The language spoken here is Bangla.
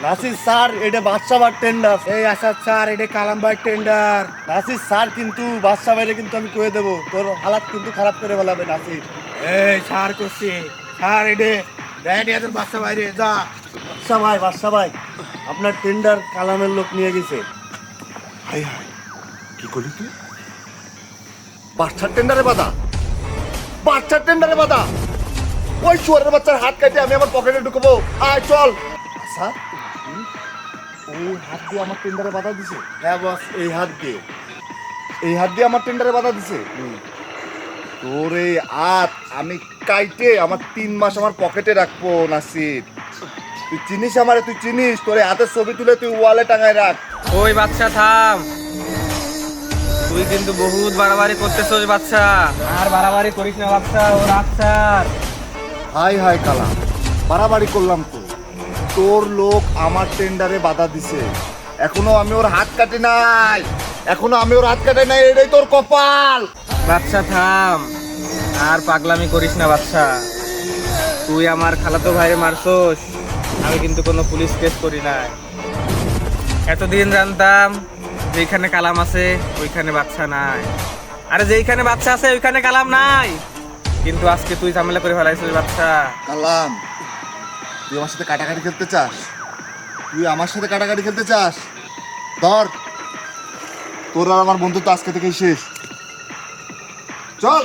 নাসির স্যার এটা বাদশা বার টেন্ডার। এই আসাদ স্যার, এটা কালাম ভাই টেন্ডার। নাসির স্যার কিন্তু বাদশা বাইরে কিন্তু আমি কয়ে দেবো, তোর হালাত কিন্তু খারাপ করে ফেলাবে নাসির। এই স্যার করছি স্যার, এটা দেন এদের বাচ্চা বাইরে যা। বাদশা ভাই আপনার টেন্ডার কালামের লোক নিয়ে গেছে। হাই হাই, কি করলি তুই? বাচ্চার টেন্ডারে বাধা, বাচ্চার টেন্ডারে বাধা। ওই চোরের বাচ্চার হাত কাটে আমি আমার পকেটে ঢুকবো। আয় চল। আচ্ছা ওই হাত দিয়ে আমার টেন্ডারে বাধা দিছে? হ্যাঁ বস। এই হাত দিয়ে, এই হাত দিয়ে আমার টেন্ডারে বাধা দিছে। তোর এই হাত আমি কাইটে আমার 3 মাস আমার পকেটে রাখবো নাসির। তুই চিনিস আমারে, তুই চিনিস। তোর এই হাতের ছবি তুলে তুই ওয়ালে টাঙায় রাখ। ওই বাচ্চা থাম, তুই কিন্তু বহুত বাড়াবাড়ি করতেছস বাচ্চা। আর বাড়াবাড়ি করিস না বাচ্চা, ও রাস্তার। হাই হাই কালাম, বাড়াবাড়ি করলাম তো। তোর লোক আমার টেন্ডারে বাধা দিছে, এখনো আমি ওর হাত কাটি নাই, এখনো আমি ওর হাত কাটি নাই। এটাই তোর কপাল। বাচ্চা থাম, আর পাগলামি করিস না বাচ্চা। তুই আমার খালাতো ভাইরে মারছস, আমি কিন্তু কোনো পুলিশ কেস করি নাই। এতদিন জানতাম যেখানে কালাম আছে ওইখানে বাচ্চা নাই, আরে যেইখানে বাচ্চা আছে ওইখানে কালাম নাই। কিন্তু আজকে তুই ঝামেলা করে ফেলাইছিস বাচ্চা। কালাম, তুই আমার সাথে কাটাকাটি খেলতে চাস? তুই আমার সাথে কাটাকাটি খেলতে চাস? ধর, তোর আর আমার বন্ধুত্ব আজকে থেকেই শেষ। চল।